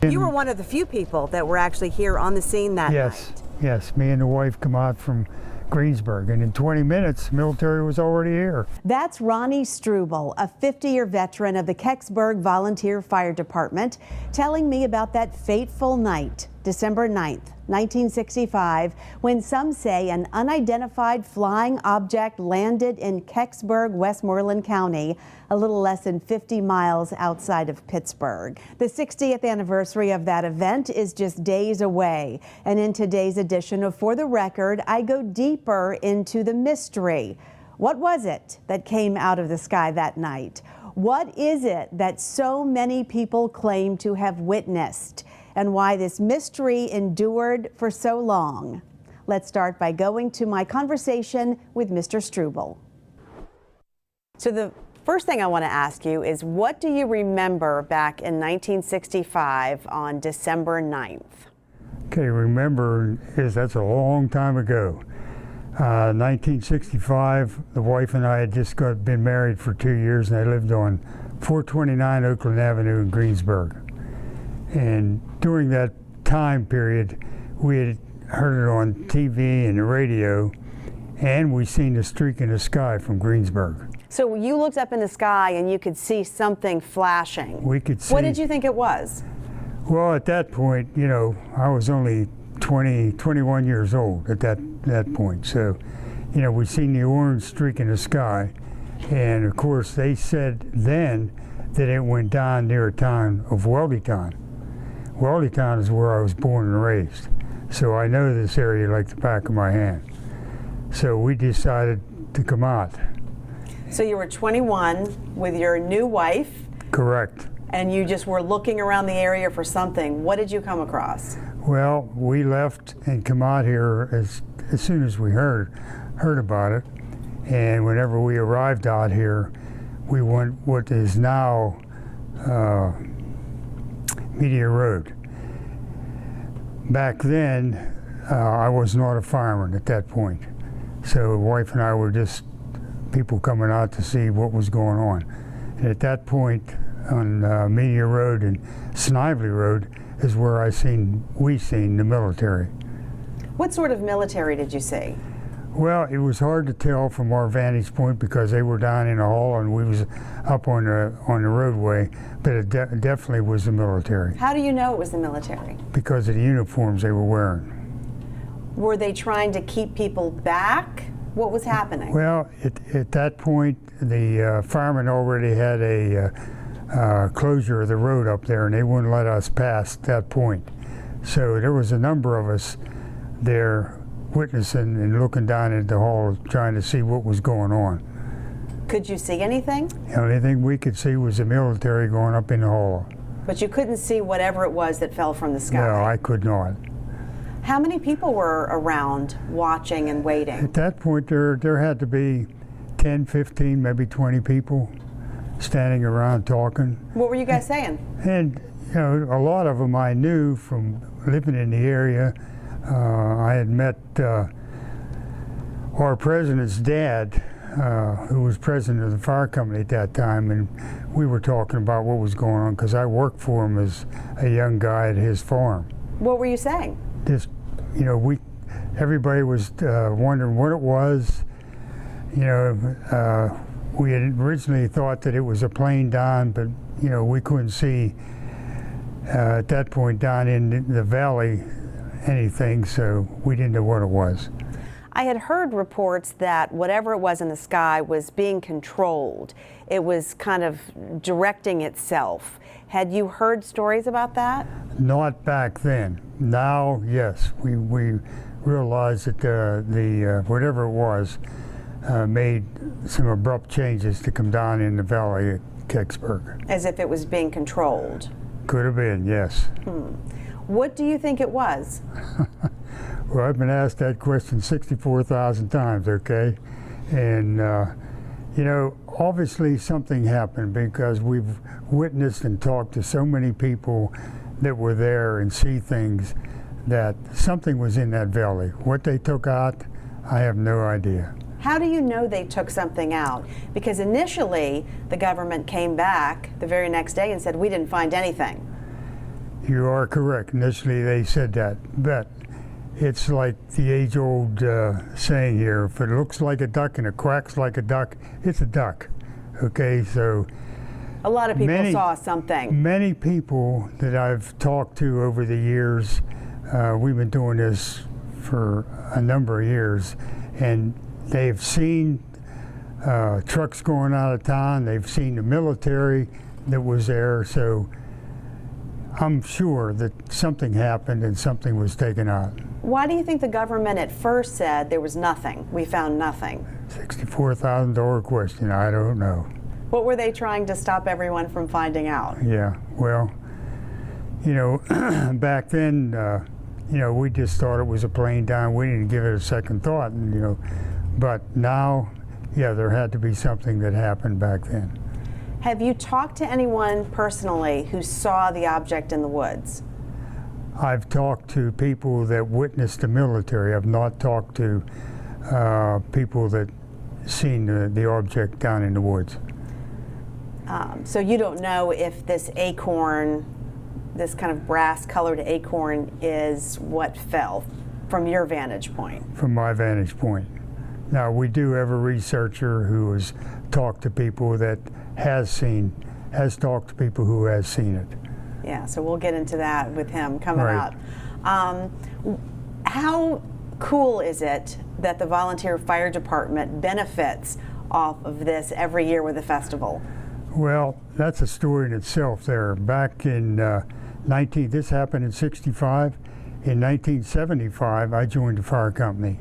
You were one of the few people that were actually here on the scene that night. Yes, me and the wife come out from Greensburg, and in 20 minutes, the military was already here. That's Ronnie Struble, a 50-year veteran of the Kecksburg Volunteer Fire Department, telling me about that fateful night, December 9th, 1965, when some say an unidentified flying object landed in Kecksburg, Westmoreland County, a little less than 50 miles outside of Pittsburgh. The 60th anniversary of that event is just days away. And in today's edition of For the Record, I go deeper into the mystery. What was it that came out of the sky that night? What is it that so many people claim to have witnessed? And why this mystery endured for so long? Let's start by going to my conversation with Mr. Struble. So the first thing I want to ask you is, what do you remember back in 1965 on December 9th? Okay, remember is that's a long time ago. 1965, the wife and I had just been married for 2 years, and I lived on 429 Oakland Avenue in Greensburg. And during that time period, we had heard it on TV and the radio, and we seen a streak in the sky from Greensburg. So you looked up in the sky and you could see something flashing. We could see. What did you think it was? Well, at that point, you know, I was only 21 years old at that point. So, you know, we seen the orange streak in the sky, and of course they said then that it went down near a town of Weldytown. Weldytown is where I was born and raised, so I know this area like the back of my hand. So we decided to come out. So you were 21 with your new wife? Correct. And you just were looking around the area for something. What did you come across? Well, we left and come out here as soon as we heard about it. And whenever we arrived out here, we went what is now Media Road. Back then, I was not a fireman at that point. So the wife and I were just people coming out to see what was going on. And at that point on Media Road and Snively Road is where we seen the military. What sort of military did you see? Well, it was hard to tell from our vantage point because they were down in the hall and we was up on the roadway, but it definitely was the military. How do you know it was the military? Because of the uniforms they were wearing. Were they trying to keep people back? What was happening? Well, at that point, the firemen already had a closure of the road up there, and they wouldn't let us pass that point. So there was a number of us there witnessing and looking down at the hall trying to see what was going on. Could you see anything? The only thing we could see was the military going up in the hall. But you couldn't see whatever it was that fell from the sky? No, I could not. How many people were around watching and waiting? At that point, there had to be 10, 15, maybe 20 people standing around talking. What were you guys saying? And you know, a lot of them I knew from living in the area. I had met our president's dad, who was president of the fire company at that time, and we were talking about what was going on because I worked for him as a young guy at his farm. What were you saying? Just, you know, everybody was wondering what it was. You know, we had originally thought that it was a plane down, but you know, we couldn't see at that point down in the valley anything, so we didn't know what it was. I had heard reports that whatever it was in the sky was being controlled. It was kind of directing itself. Had you heard stories about that? Not back then. Now, yes, we realized that the whatever it was made some abrupt changes to come down in the valley at Kecksburg. As if it was being controlled? Could have been, yes. What do you think it was? Well, I've been asked that question 64,000 times, okay? And, you know, obviously something happened because we've witnessed and talked to so many people that were there and see things that something was in that valley. What they took out, I have no idea. How do you know they took something out? Because initially the government came back the very next day and said, we didn't find anything. You are correct. Initially, they said that, but it's like the age-old saying here: if it looks like a duck and it quacks like a duck, it's a duck. Okay, so A lot of people saw something. many people that I've talked to over the years, we've been doing this for a number of years, and they've seen trucks going out of town. They've seen the military that was there, so I'm sure that something happened and something was taken out. Why do you think the government at first said there was nothing? We found nothing. $64,000 question, I don't know. What were they trying to stop everyone from finding out? Yeah, well, you know, back then, you know, we just thought it was a plane down. We didn't give it a second thought, and, you know, but now, yeah, there had to be something that happened back then. Have you talked to anyone personally who saw the object in the woods? I've talked to people that witnessed the military. I've not talked to people that seen the object down in the woods. So you don't know if this acorn, this kind of brass-colored acorn, is what fell from your vantage point? From my vantage point. Now, we do have a researcher who has talked to people that has talked to people who has seen it. Yeah, so we'll get into that with him coming Right. up. How cool is it that the volunteer fire department benefits off of this every year with the festival? Well, that's a story in itself there. Back in this happened in '65. In 1975, I joined the fire company.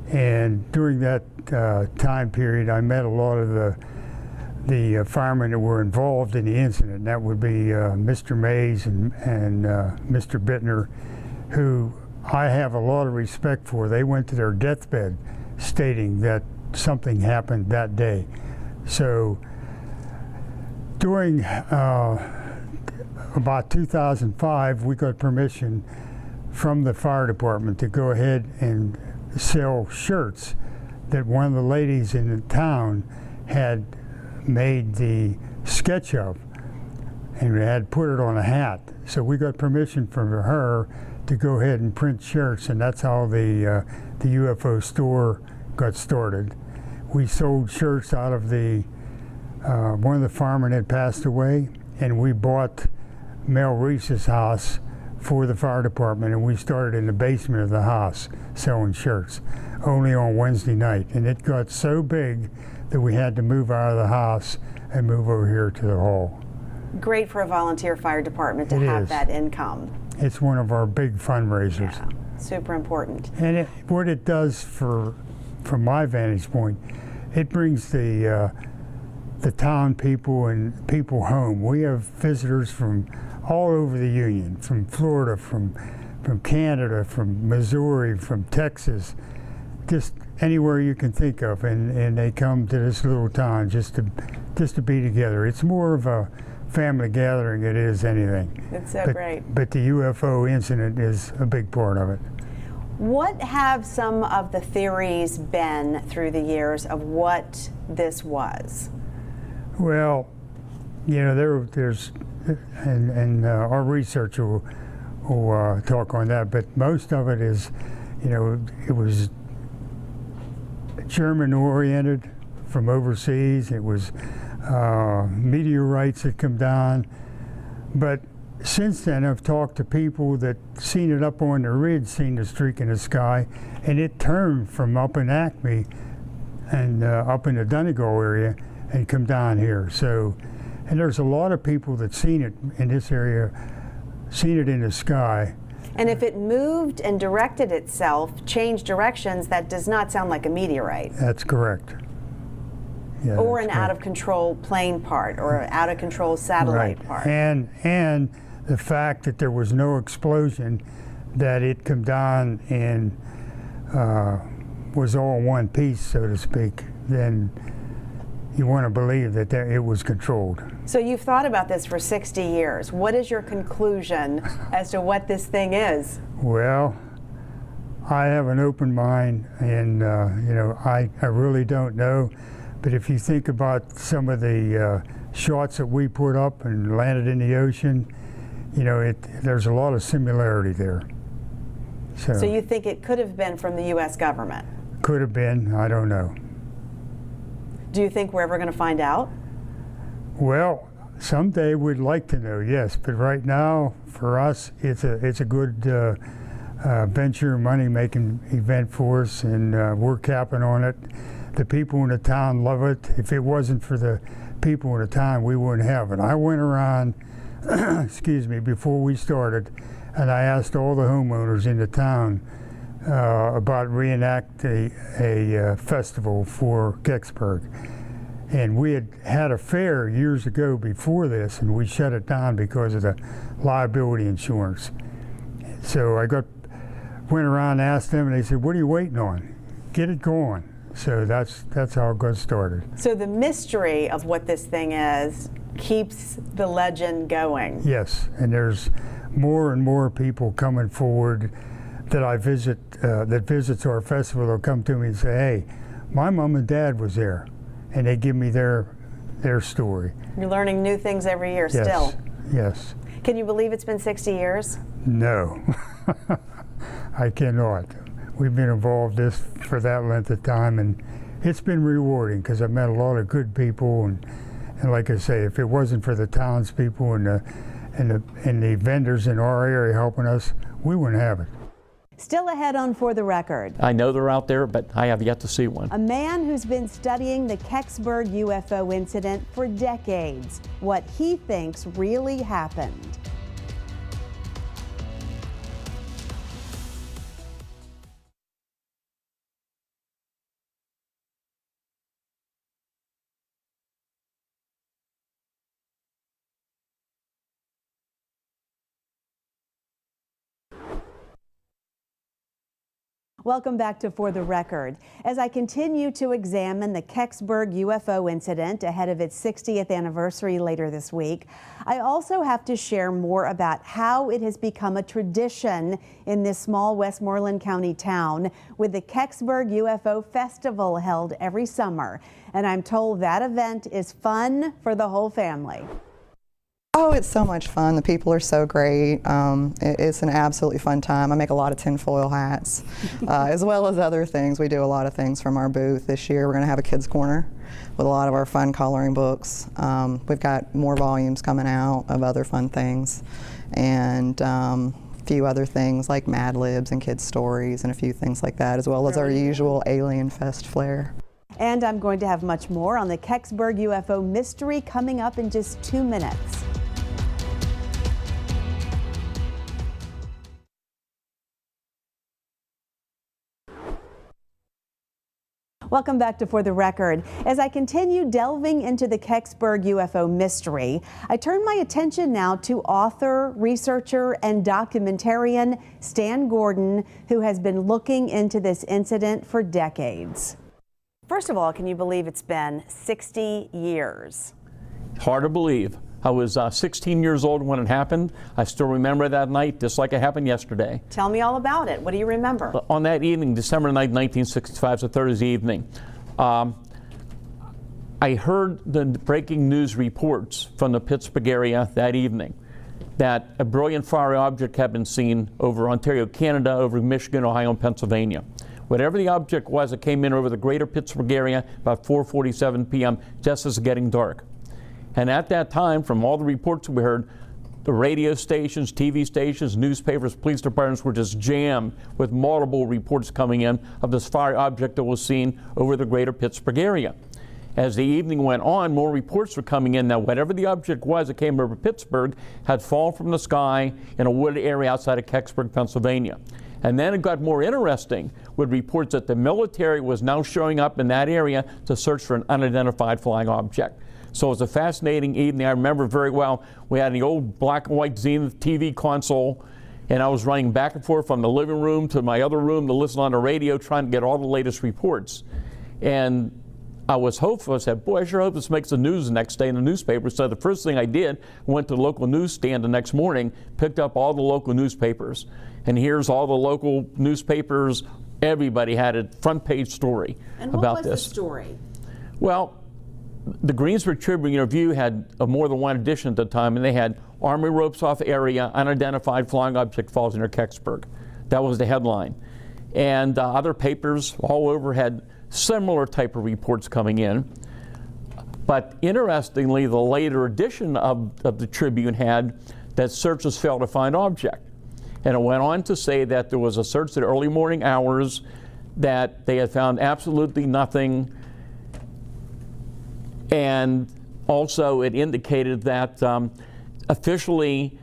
And during that time period, I met a lot of the firemen that were involved in the incident. That would be Mr. Mays and Mr. Bittner, who I have a lot of respect for. They went to their deathbed stating that something happened that day. So during about 2005, we got permission from the fire department to go ahead and sell shirts that one of the ladies in the town had made the sketch of, and we had put it on a hat. So we got permission from her to go ahead and print shirts, and that's how the UFO store got started. We sold shirts out of one of the firemen had passed away, and we bought Mel Reese's house for the fire department, and we started in the basement of the house selling shirts, only on Wednesday night. And it got so big that we had to move out of the house and move over here to the hall. Great for a volunteer fire department to It have is. that income. It's one of our big fundraisers. Yeah, super important. And what it does from my vantage point, it brings the town people and people home. We have visitors from all over the Union, from Florida, from Canada, from Missouri, from Texas, just anywhere you can think of, and they come to this little town just to be together. It's more of a family gathering it is anything. It's so great. But the UFO incident is a big part of it. What have some of the theories been through the years of what this was? Well, you know, there's and our researcher will talk on that, but most of it is, you know, it was German-oriented from overseas. It was meteorites that come down. But since then, I've talked to people that seen it up on the ridge, seen the streak in the sky, and it turned from up in Acme and up in the Donegal area and come down here. So, and there's a lot of people that seen it in this area, seen it in the sky. And if it moved and directed itself, changed directions, that does not sound like a meteorite. That's correct. Yeah, Or that's an correct. out-of-control plane part, or an out-of-control satellite Right. part. And the fact that there was no explosion, that it come down and was all one piece, so to speak, then you want to believe that it was controlled. So you've thought about this for 60 years. What is your conclusion as to what this thing is? Well, I have an open mind, and you know, I really don't know. But if you think about some of the shots that we put up and landed in the ocean, you know, there's a lot of similarity there. So you think it could have been from the U.S. government? Could have been, I don't know. Do you think we're ever going to find out? Well, someday we'd like to know, yes, but right now, for us, it's a good venture, money-making event for us, and we're capping on it. The people in the town love it. If it wasn't for the people in the town, we wouldn't have it. I went around, excuse me, before we started, and I asked all the homeowners in the town about reenact a festival for Kecksburg. And we had a fair years ago before this, and we shut it down because of the liability insurance. So I went around and asked them, and they said, "What are you waiting on? Get it going." So that's how it got started. So the mystery of what this thing is keeps the legend going. Yes, and there's more and more people coming forward that I visit, that visits our festival. They'll come to me and say, "Hey, my mom and dad was there," and they give me their story. You're learning new things every year. Yes. Still. Yes. Can you believe it's been 60 years? No, I cannot. We've been involved for that length of time, and it's been rewarding because I've met a lot of good people, and like I say, if it wasn't for the townspeople and the vendors in our area helping us, we wouldn't have it. Still ahead on For the Record. I know they're out there, but I have yet to see one. A man who's been studying the Kecksburg UFO incident for decades. What he thinks really happened. Welcome back to For the Record. As I continue to examine the Kecksburg UFO incident ahead of its 60th anniversary later this week, I also have to share more about how it has become a tradition in this small Westmoreland County town with the Kecksburg UFO Festival held every summer. And I'm told that event is fun for the whole family. Oh, it's so much fun. The people are so great. It's an absolutely fun time. I make a lot of tinfoil hats, as well as other things. We do a lot of things from our booth. This year we're going to have a kids' corner with a lot of our fun coloring books. We've got more volumes coming out of other fun things, and a few other things like Mad Libs and kids' stories and a few things like that, as well as our usual Alien Fest flair. And I'm going to have much more on the Kecksburg UFO mystery coming up in just 2 minutes. Welcome back to For the Record. As I continue delving into the Kecksburg UFO mystery, I turn my attention now to author, researcher, and documentarian Stan Gordon, who has been looking into this incident for decades. First of all, can you believe it's been 60 years? Hard to believe. I was 16 years old when it happened. I still remember that night just like it happened yesterday. Tell me all about it. What do you remember? On that evening, December 9, 1965, it's a Thursday evening, I heard the breaking news reports from the Pittsburgh area that evening that a brilliant fiery object had been seen over Ontario, Canada, over Michigan, Ohio, and Pennsylvania. Whatever the object was, it came in over the greater Pittsburgh area about 4:47 p.m., just as it's getting dark. And at that time, from all the reports we heard, the radio stations, TV stations, newspapers, police departments were just jammed with multiple reports coming in of this fiery object that was seen over the greater Pittsburgh area. As the evening went on, more reports were coming in that whatever the object was that came over Pittsburgh had fallen from the sky in a wooded area outside of Kecksburg, Pennsylvania. And then it got more interesting with reports that the military was now showing up in that area to search for an unidentified flying object. So it was a fascinating evening. I remember very well, we had the old black and white Zenith TV console, and I was running back and forth from the living room to my other room to listen on the radio, trying to get all the latest reports. And I was hopeful. I said, boy, I sure hope this makes the news the next day in the newspaper. So the first thing I did, went to the local newsstand the next morning, picked up all the local newspapers. And here's all the local newspapers. Everybody had a front page story about this. And what was the story? Well, the Greensburg Tribune Review had more than one edition at the time, and they had Army ropes off area, unidentified flying object falls near Kecksburg. That was the headline. And other papers all over had similar type of reports coming in. But interestingly, the later edition of the Tribune had that searches failed to find object. And it went on to say that there was a search at early morning hours, that they had found absolutely nothing. And also it indicated that officially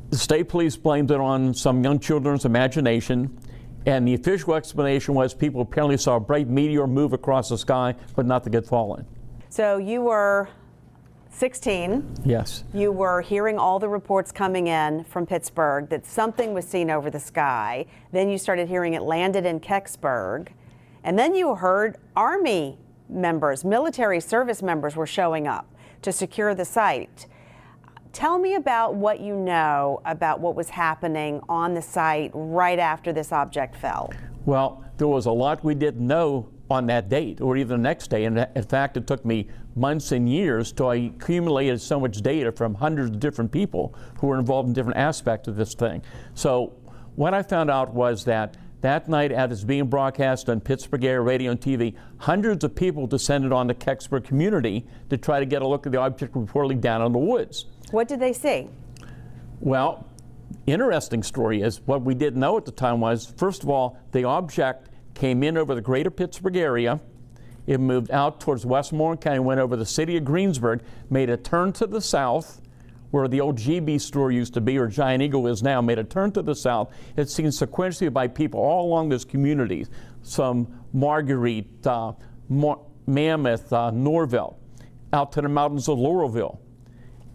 the state police blamed it on some young children's imagination. And the official explanation was people apparently saw a bright meteor move across the sky, but nothing had fallen. So you were 16. Yes. You were hearing all the reports coming in from Pittsburgh that something was seen over the sky. Then you started hearing it landed in Kecksburg. And then you heard Army members, military service members were showing up to secure the site. Tell me about what you know about what was happening on the site right after this object fell. Well, there was a lot we didn't know on that date or even the next day. And in fact, it took me months and years till I accumulated so much data from hundreds of different people who were involved in different aspects of this thing. So what I found out was that night, as it's being broadcast on Pittsburgh area radio and TV, hundreds of people descended on the Kecksburg community to try to get a look at the object reportedly down in the woods. What did they see? Well, interesting story is what we didn't know at the time was, first of all, the object came in over the greater Pittsburgh area. It moved out towards Westmoreland County, went over the city of Greensburg, made a turn to the south, where the old GB store used to be, or Giant Eagle is now, made a turn to the south. It's seen sequentially by people all along this community, some Marguerite, Mammoth, Norville, out to the mountains of Laurelville.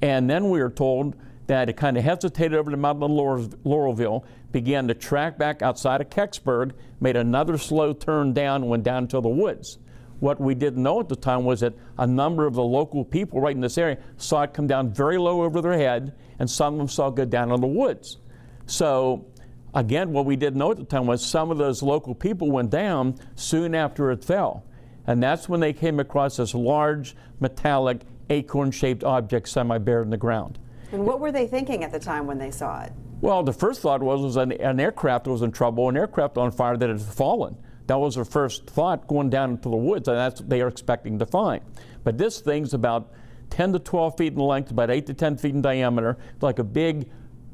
And then we were told that it kind of hesitated over the mountain of Laurelville, began to track back outside of Kecksburg, made another slow turn down, and went down into the woods. What we didn't know at the time was that a number of the local people right in this area saw it come down very low over their head, and some of them saw it go down in the woods. So again, what we didn't know at the time was some of those local people went down soon after it fell. And that's when they came across this large, metallic, acorn-shaped object semi-buried in the ground. And what were they thinking at the time when they saw it? Well, the first thought was an aircraft was in trouble, an aircraft on fire that had fallen. That was their first thought going down into the woods, and that's what they are expecting to find. But this thing's about 10 to 12 feet in length, about 8 to 10 feet in diameter, like a big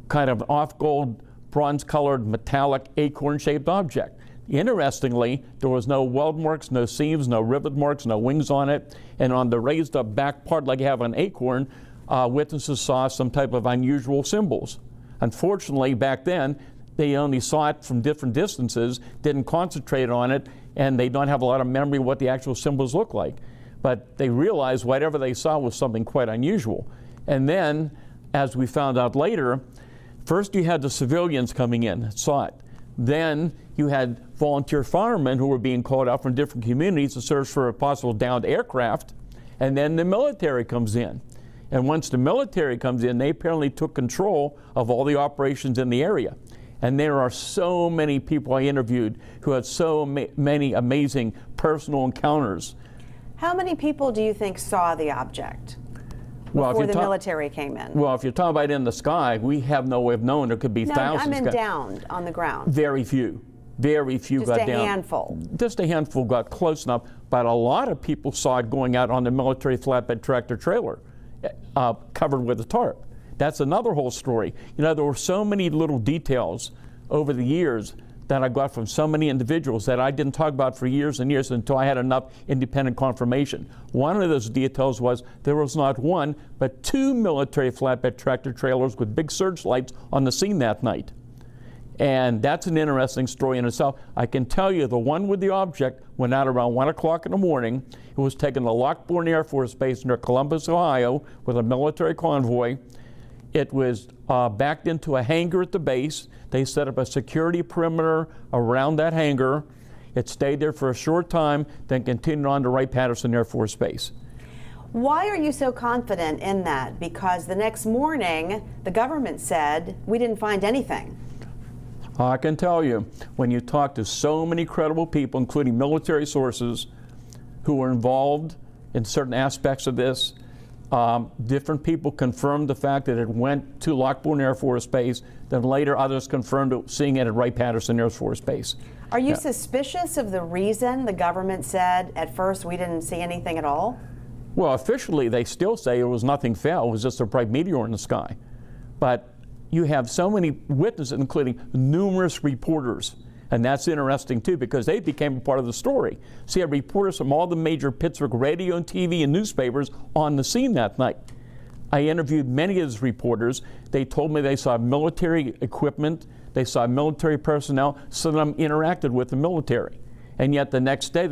kind of off-gold, bronze-colored, metallic, acorn-shaped object. Interestingly, there was no weld marks, no seams, no rivet marks, no wings on it, and on the raised up back part like you have an acorn, witnesses saw some type of unusual symbols. Unfortunately, back then, they only saw it from different distances, didn't concentrate on it, and they don't have a lot of memory of what the actual symbols look like. But they realized whatever they saw was something quite unusual. And then, as we found out later, first you had the civilians coming in, saw it. Then you had volunteer firemen who were being called out from different communities to search for a possible downed aircraft. And then the military comes in. And once the military comes in, they apparently took control of all the operations in the area. And there are so many people I interviewed who had so many amazing personal encounters. How many people do you think saw the object before the military came in? Well, if you're talking about in the sky, we have no way of knowing. There could be thousands. No, I meant down on the ground. Very few. Very few got down. Just a handful. Just a handful got close enough, but a lot of people saw it going out on the military flatbed tractor trailer covered with a tarp. That's another whole story. You know, there were so many little details over the years that I got from so many individuals that I didn't talk about for years and years until I had enough independent confirmation. One of those details was there was not one, but 2 military flatbed tractor trailers with big searchlights on the scene that night. And that's an interesting story in itself. I can tell you the one with the object went out around 1 o'clock in the morning. It was taken to Lockbourne Air Force Base near Columbus, Ohio, with a military convoy. It was backed into a hangar at the base. They set up a security perimeter around that hangar. It stayed there for a short time, then continued on to Wright-Patterson Air Force Base. Why are you so confident in that? Because the next morning, the government said, we didn't find anything. I can tell you, when you talk to so many credible people, including military sources, who were involved in certain aspects of this, Different people confirmed the fact that it went to Lockbourne Air Force Base. Then later, others confirmed seeing it at Wright-Patterson Air Force Base. Are you suspicious of the reason the government said at first we didn't see anything at all? Well, officially, they still say it was nothing fell. It was just a bright meteor in the sky. But you have so many witnesses, including numerous reporters. And that's interesting, too, because they became a part of the story. So you had reporters from all the major Pittsburgh radio and TV and newspapers on the scene that night. I interviewed many of those reporters. They told me they saw military equipment, they saw military personnel, some of them interacted with the military. And yet the next day,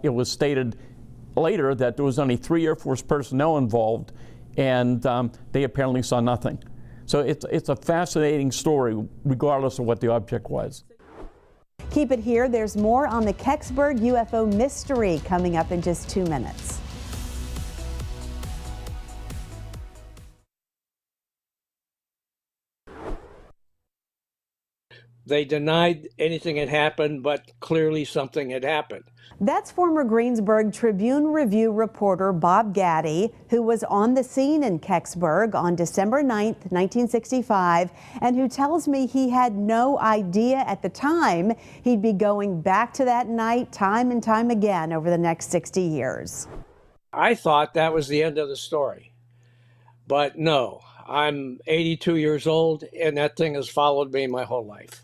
it was stated later that there was only 3 Air Force personnel involved, and they apparently saw nothing. So it's a fascinating story, regardless of what the object was. Keep it here. There's more on the Kecksburg UFO mystery coming up in just 2 minutes. They denied anything had happened, but clearly something had happened. That's former Greensburg Tribune Review reporter Bob Gaddy, who was on the scene in Kecksburg on December 9th, 1965, and who tells me he had no idea at the time he'd be going back to that night time and time again over the next 60 years. I thought that was the end of the story. But no, I'm 82 years old, and that thing has followed me my whole life.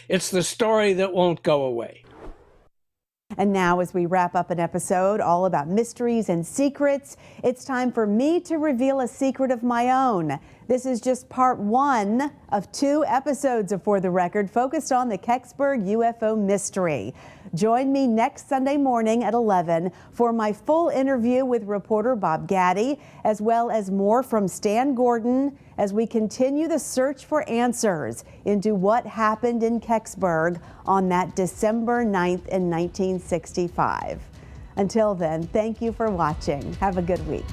It's the story that won't go away. And now, as we wrap up an episode all about mysteries and secrets, it's time for me to reveal a secret of my own. This is just part 1 of 2 episodes of For the Record focused on the Kecksburg UFO mystery. Join me next Sunday morning at 11 for my full interview with reporter Bob Gaddy, as well as more from Stan Gordon as we continue the search for answers into what happened in Kecksburg on that December 9th in 1965. Until then, thank you for watching. Have a good week.